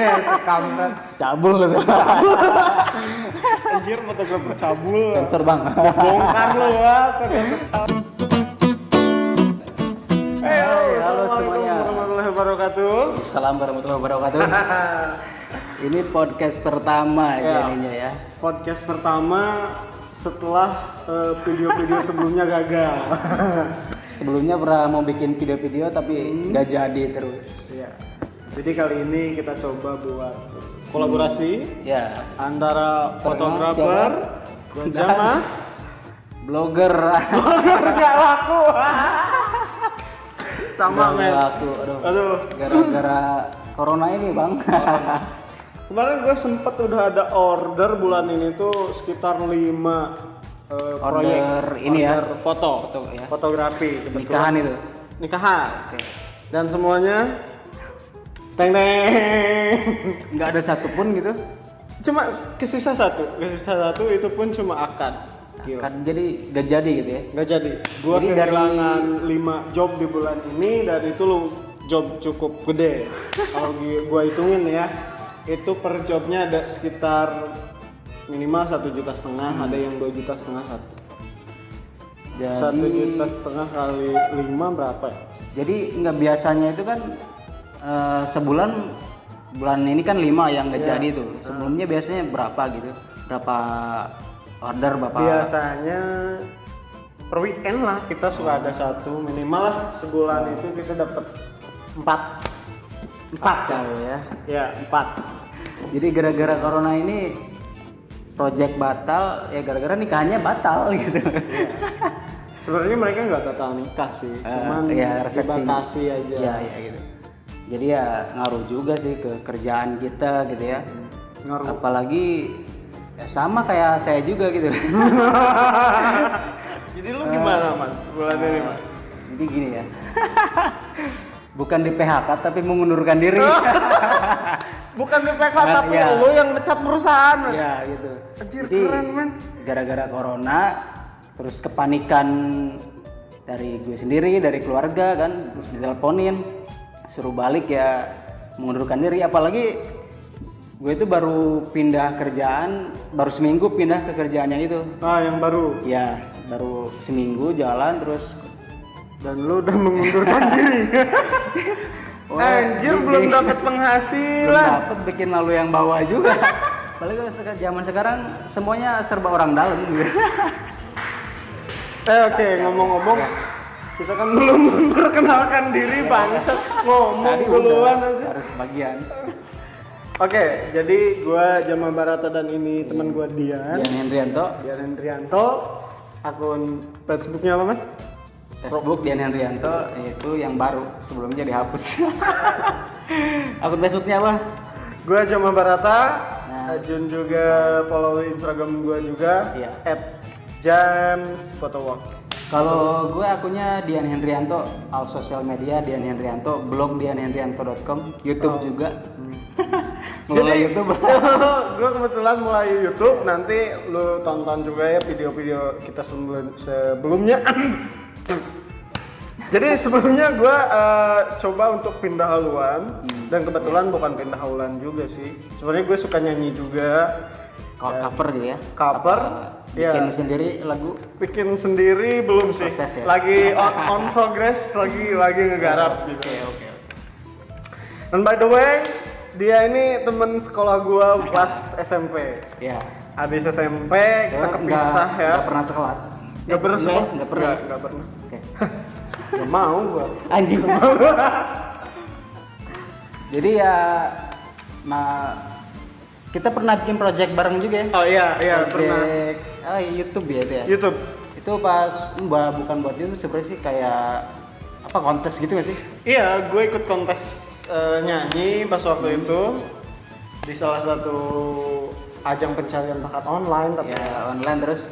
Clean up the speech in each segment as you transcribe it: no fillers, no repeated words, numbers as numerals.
Sekampret. Cabul gitu. Anjir, fotografer cabul. Sensor bang. Bongkar lo ya, fotografer cabul. Halo semuanya. Warahmatullahi wabarakatuh. Salam warahmatullahi wabarakatuh. Ini podcast pertama jadinya ya. Podcast pertama setelah video-video sebelumnya gagal. Sebelumnya pernah mau bikin video-video tapi nggak jadi terus. Iya. Jadi kali ini kita coba buat kolaborasi Ya. antara fotografer, sama blogger. nggak laku. Sama Nggak men. laku. Aduh. Gara-gara corona ini bang. Kemarin gue sempet udah ada order bulan ini tuh sekitar 5 proyek ini ya. order foto ya. fotografi kebetulan. Nikahan itu. Nikahan. Dan semuanya teng Nggak ada satupun gitu. cuma kesisa satu itu pun cuma akad. Gila. Kan jadi nggak jadi gitu ya. Nggak jadi. Gua Jadi kehilangan 5 job di bulan ini dan itu lu job cukup gede. Kalau gua hitungin ya, itu per jobnya ada sekitar minimal 1,5 juta, ada yang 2,5 juta satu. Jadi 1,5 juta kali 5 berapa ya? Jadi nggak biasanya itu kan bulan ini kan 5 yang nggak jadi tuh. Sebelumnya biasanya berapa gitu? Berapa order berapa? Biasanya per weekend lah kita suka ada satu, minimal lah sebulan itu kita dapat 4 jauh ya. ya 4. Jadi gara-gara corona ini project batal ya, gara-gara nikahnya batal gitu. Sebenarnya mereka nggak batal nikah sih, cuman ya, resepsi. dibatasi aja. Ya gitu. Jadi ya ngaruh juga sih ke kerjaan kita gitu ya. Ngaruh. Apalagi ya sama kayak saya juga gitu. Jadi lu gimana mas bulan ini mas? Jadi gini ya. Bukan di PHK tapi mengundurkan diri. Bukan di PK tapi ya. lu yang mecat perusahaan. Ya gitu. Anjir, Jadi keren, men. gara-gara corona terus kepanikan dari gue sendiri, dari keluarga kan, terus diteleponin suruh balik ya, mengundurkan diri. Apalagi gue itu baru pindah kerjaan, baru seminggu pindah ke kerjaannya itu. Nah yang baru. Ya baru seminggu jalan terus. Dan lu udah mengundurkan diri. Anjir, belum dapat Belum penghasilan. dapet, bikin lalu yang bawah juga. Apalagi kalau zaman sekarang semuanya serba orang dalam gitu. Oke, ngomong-ngomong, kita kan belum memperkenalkan diri, bangsat. Ngomong Tadi duluan udah, aja. harus bagian. Oke, jadi gua Jama Barata dan ini teman gua Dian Hendrianto, Hendrianto. Akun Facebooknya apa mas? Facebook Dian Hendrianto, itu yang baru, sebelumnya dihapus. Akun Facebooknya apa? Gua Jama Barata. Nah. Ajun juga follow Instagram gua juga. Iya. @jamsphotowork. Kalau gue akunnya Dian Hendrianto, all sosial media Dian Hendrianto, blog dianhendrianto.com, YouTube juga. Mulai YouTube. Gue kebetulan mulai YouTube, nanti lu tonton juga ya video-video kita sebelumnya. Jadi sebelumnya gue coba untuk pindah haluan dan kebetulan bukan pindah haluan juga sih. Sebenarnya gue suka nyanyi juga. Cover gitu ya. Cover. Bikin Ya. sendiri lagu. Bikin sendiri belum sih. Proses ya? Lagi on progress, lagi ngegarap gitu. Oke. Dan by the way, dia ini temen sekolah gua kelas SMP. Ya. Habis SMP kita kepisah ya. Nggak pernah sekelas. Nggak pernah sekolah? Nggak pernah. Nggak pernah. Oke. Nggak mau gua. Anjing. Jadi ya, kita pernah bikin project bareng juga ya. Oh iya pernah. YouTube ya itu ya. YouTube. Itu pas bukan buat YouTube sebenarnya sih, kayak apa, kontes gitu nggak sih? Iya, gue ikut kontes nyanyi pas waktu itu di salah satu ajang pencarian bakat online tapi Ya online terus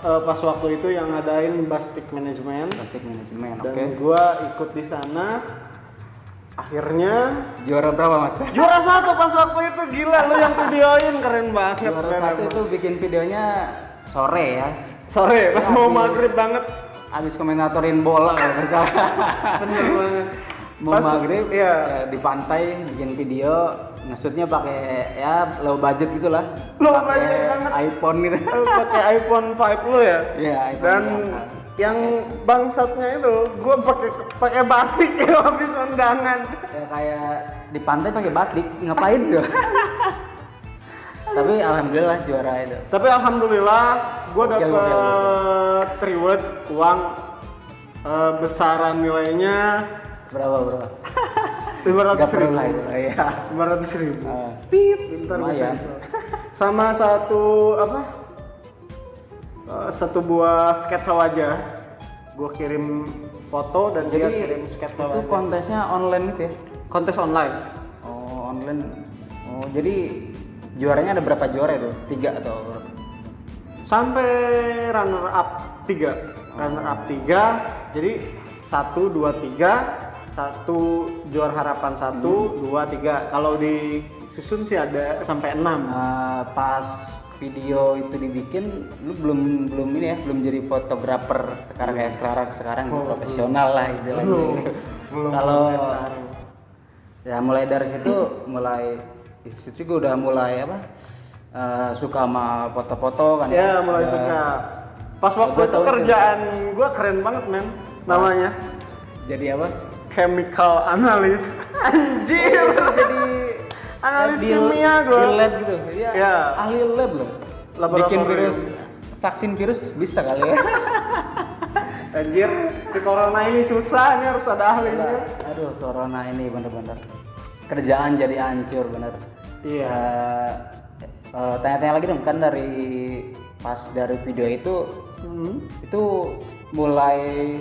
pas waktu itu yang ngadain Bastik Management. basic manajemen. Dan Oke. gua ikut di sana. Akhirnya Juara berapa mas? juara 1 pas waktu itu. Gila, lu yang videoin, keren banget. Juara keren 1 emang. itu bikin videonya sore ya. Sore pas mau maghrib banget. Abis komentatorin bola kalau nggak salah. Bener banget. Mau Pas- maghrib iya. ya, di pantai bikin video maksudnya pakai ya low budget gitulah. Low Pakai budget banget. iPhone gitu. Pakai iPhone 5 lo ya. Iya, iPhone. Dan iya. yang bangsatnya itu gue pakai batik ya habis undangan. Ya kayak di pantai pakai batik, ngapain tuh? Tapi alhamdulillah juara itu. Tapi alhamdulillah gue Gokil, dapet reward uang besaran nilainya Berapa? 500 Gak perlu ribu. lah itu. Iya. 500 ribu. Ah. Pit, ntar Lumayan. bisa. Sama satu apa? Satu buah sketsa wajah. Gue kirim foto dan dia kirim sketsa itu wajah. kontesnya online gitu ya? Kontes online. Oh online. Oh jadi juaranya ada berapa juara itu? 3 atau berapa? Sampai runner up 3. Runner up 3. Jadi 1, 2, 3. 1 juara harapan 1, 2, 3. Kalau disusun sih ada sampai 6. Pas video itu dibikin, lu belum ini ya, belum jadi fotografer sekarang kayak sekarang gitu, profesional lah istilahnya. Belum Kalau sampai sekarang. ya mulai dari situ gue udah mulai suka sama foto-foto kan Ya mulai suka. Pas waktu Gua itu tahu sih. kerjaan gue keren banget men. Namanya Jadi apa? chemical analyst. Anjir. Jadi Analis di kimia gua. di lab gitu. Dia Ya. ahli lab loh. Laboratorium. Bikin virus, vaksin virus bisa kali ya. Anjir, si corona ini susah, ini harus ada ahlinya. Aduh, corona ini bener-bener kerjaan jadi hancur bener. Iya. Tanya-tanya lagi dong, kan dari video itu mulai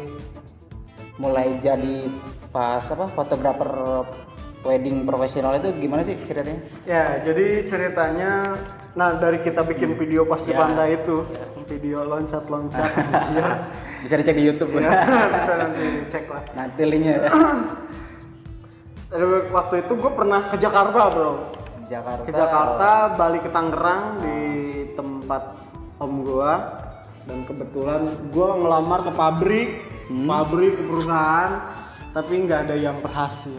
jadi pas fotografer wedding profesional itu gimana sih ceritanya? Ya, jadi ceritanya dari kita bikin video pas di Ya. pantai itu, video loncat-loncat anjir. Bisa dicek di YouTube Ya, bisa nanti cek lah. nanti linknya ya. Dari waktu itu gue pernah ke Jakarta, Bro. Jakarta. Ke Jakarta, balik ke Tangerang di tempat om gua, dan kebetulan gua ngelamar ke pabrik ke perusahaan, tapi nggak ada yang berhasil.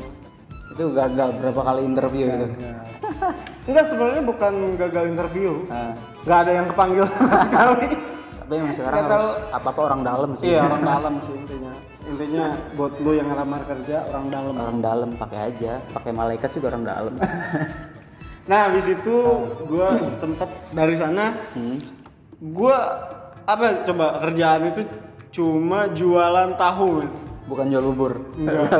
Itu gagal berapa kali interview itu? Enggak, sebenarnya bukan gagal interview, Nah, nggak ada yang kepanggil sama sekali. tapi yang sekarang Nggak harus apa orang dalam sih. Iya, orang dalam sih intinya buat lu yang ngelamar kerja orang dalam. Orang dalam pakai aja, pakai malaikat juga orang dalam. Nah, habis itu gua sempet dari sana, gua coba kerjaan itu cuma jualan tahu. Bukan jual bubur. Enggak.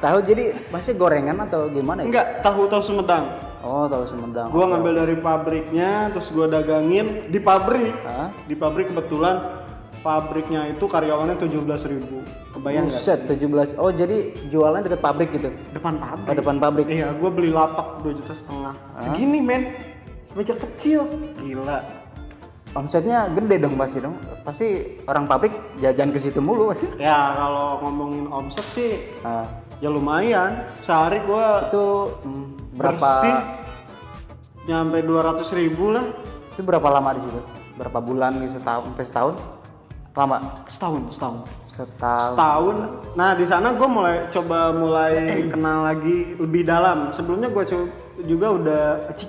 Tahu jadi masih gorengan atau gimana ya? Enggak, tahu Sumedang. Oh, tahu Sumedang. Gua ngambil dari pabriknya, terus gua dagangin di pabrik. Hah? Di pabrik kebetulan pabriknya itu karyawannya 17.000. Kebayang nggak? Buset, 17. Oh, jadi jualan deket pabrik gitu. Depan pabrik. Oh, depan pabrik. Iya, gua beli lapak 2,5 juta. Segini men, semeja kecil. Gila. Omsetnya gede dong pasti dong. Pasti orang pabrik jajan ke situ mulu pasti. Ya kalau ngomongin omset sih, Nah, ya lumayan. Sehari gua itu berapa? bersih nyampe 200.000 lah. Itu berapa lama di situ? Berapa bulan gitu? Setahun? Lama? Setahun. Setahun. Nah di sana gue mulai kenal lagi lebih dalam. Sebelumnya gue juga udah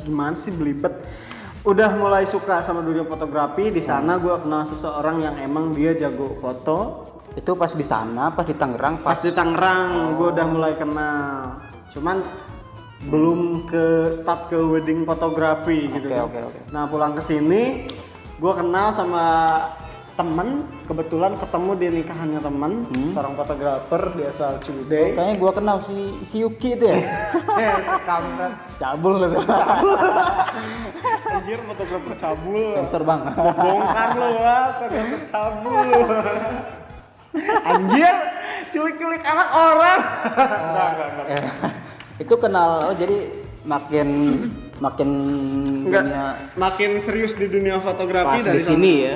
gimana sih belibet. Udah mulai suka sama dunia fotografi. Di sana gue kenal seseorang yang emang dia jago foto. Itu pas di sana, pas di Tangerang, Pas di Tangerang gue udah mulai kenal. Cuman belum ke start ke wedding fotografi gitu. Oke. Nah pulang ke sini gue kenal sama temen, kebetulan ketemu di nikahannya temen, seorang fotografer di asal Ciwidey. Kayaknya gua kenal si Yuki itu ya. Sekamret. Cabul itu. Anjir, fotografer cabul. Sensor bang. Bongkar lo ya, fotografer cabul. Anjir, culik-culik anak orang. Enggak. Itu kenal, jadi makin Enggak, dunia makin serius di dunia fotografi pas dari di sini ya.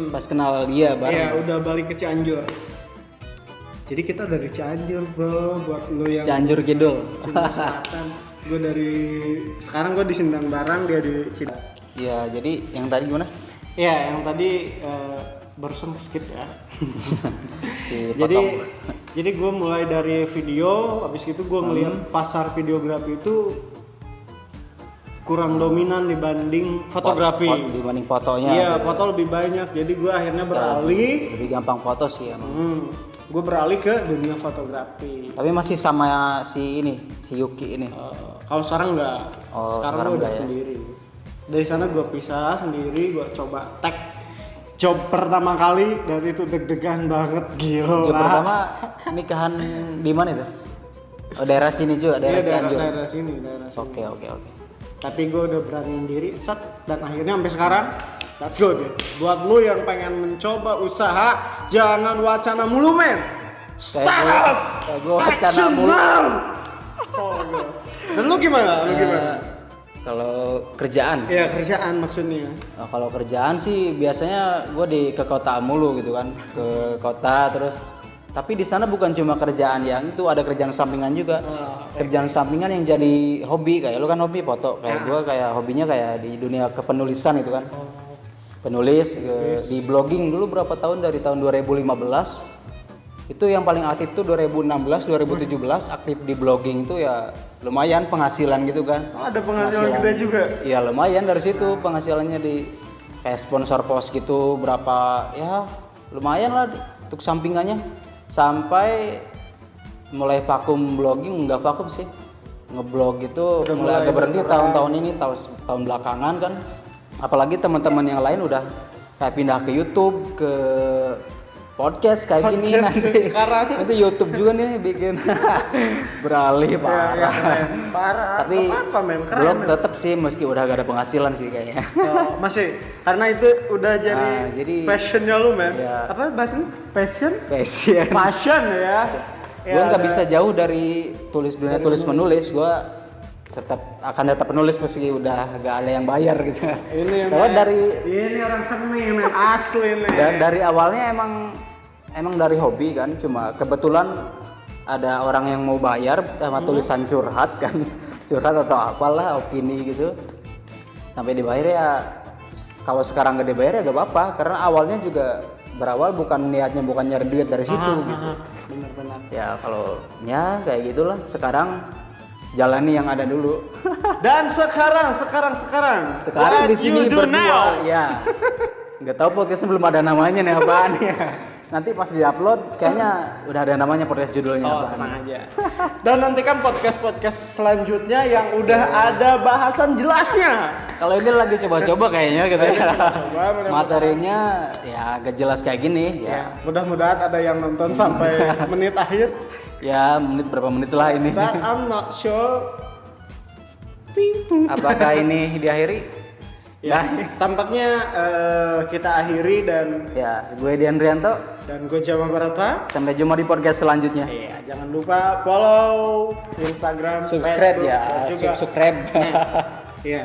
Pas kenal dia bareng. Iya, udah balik ke Cianjur. Jadi kita dari Cianjur, Bro, buat lo yang Cianjur Kidul. Selatan. Gue dari sekarang gue di Sindang Barang, dia di Cianjur. Iya, jadi yang tadi gimana? Iya, yang tadi barusan skip ya. Dipotong. jadi gue mulai dari video, habis itu gue ngeliat pasar videografi itu kurang dominan dibanding fotografi. Dibanding fotonya. Iya, gitu. foto lebih banyak. Jadi gue akhirnya beralih. Lebih gampang foto sih emang. Gue beralih ke dunia fotografi. Tapi masih sama si Yuki ini. Kalau sekarang enggak. Oh, sekarang sekarang gue udah enggak ya? sendiri. Dari sana gue pisah sendiri, gue coba tag job pertama kali dan itu deg-degan banget, gila. Job pertama nikahan di mana itu? Oh, daerah sini juga, daerah Cianjur. Daerah sini. Oke. Tapi gue udah beraniin diri, set, dan akhirnya sampai sekarang, let's go deh. Buat lu yang pengen mencoba usaha, jangan wacana mulu men. Start up, Gue wacana action mulu. now. So, good. Dan lu gimana? Kalau kerjaan? Iya kerjaan maksudnya. Nah, kalau kerjaan sih biasanya gue ke kota mulu gitu kan, ke kota terus. Tapi di sana bukan cuma kerjaan yang itu, ada kerjaan sampingan juga. Kerjaan sampingan yang jadi hobi, kayak lu kan hobi foto, kayak gue kayak hobinya kayak di dunia kepenulisan gitu kan. Penulis di blogging dulu berapa tahun, dari tahun 2015. Itu yang paling aktif tuh 2016 2017 aktif di blogging itu ya lumayan penghasilan gitu kan. Oh, ada penghasilan gede juga. Iya lumayan dari situ penghasilannya, di kayak sponsor post gitu berapa ya lumayan lah untuk sampingannya. Sampai mulai vakum blogging, enggak vakum sih, ngeblog itu mulai agak berhenti tahun-tahun ini, tahun belakangan kan. Apalagi teman-teman yang lain udah kayak pindah ke YouTube, ke podcast kayak gini nanti. Nanti YouTube juga nih bikin beralih parah. Parah. Tapi blog tetap sih meski udah gak ada penghasilan sih kayaknya. Oh, masih karena itu udah jadi passionnya lu men. Ya. Apa bahasanya? Passion ya. Gue nggak bisa jauh dari dunia tulis menulis. Gue akan tetap penulis meski udah gak ada yang bayar gitu. Ini orang seni men, asli nih. Dan dari awalnya emang dari hobi kan, cuma kebetulan ada orang yang mau bayar sama tulisan curhat kan, curhat atau apalah, opini gitu, sampai dibayar ya. Kalau sekarang gak dibayar ya gak apa-apa, karena awalnya juga berawal niatnya bukan nyari duit dari situ gitu. Benar-benar. Ya kalau ya kayak gitulah. Sekarang jalani yang ada dulu. Dan sekarang di sini berdua ya. Nggak tahu podcastnya belum ada namanya nih apaan ya. Nanti pas diupload kayaknya udah ada namanya podcast judulnya. Tenang aja. Dan nantikan podcast selanjutnya yang udah ada bahasan jelasnya. Kalau ini lagi coba-coba kayaknya gitu ya. Materinya ya agak jelas kayak gini ya. Mudah-mudahan ada yang nonton sampai menit akhir. Ya berapa menit lah ini. But I'm not sure. Apakah ini diakhiri? Ya, tampaknya kita akhiri dan ya, gue Dian Rianto dan gue Jawa Barata. Sampai jumpa di podcast selanjutnya. Iya, jangan lupa follow Instagram, subscribe Facebook, ya, subscribe. Iya.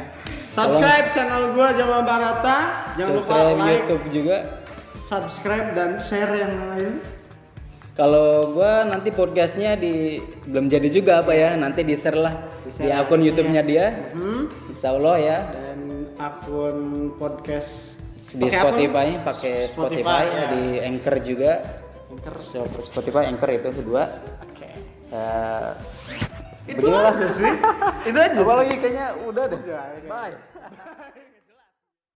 Subscribe channel gue Jawa Barata. Jangan lupa like, YouTube juga. Subscribe dan share yang lain. Kalau gua nanti podcastnya belum jadi juga apa ya, nanti di-share lah di akun YouTube-nya dia. Insya Allah ya. Dan akun podcast di Spotify, pakai Spotify ya. Di Anchor juga. Spotify, Anchor itu kedua. Oke. Itu aja sih. Itu aja. Apalagi kayaknya udah deh. Bye.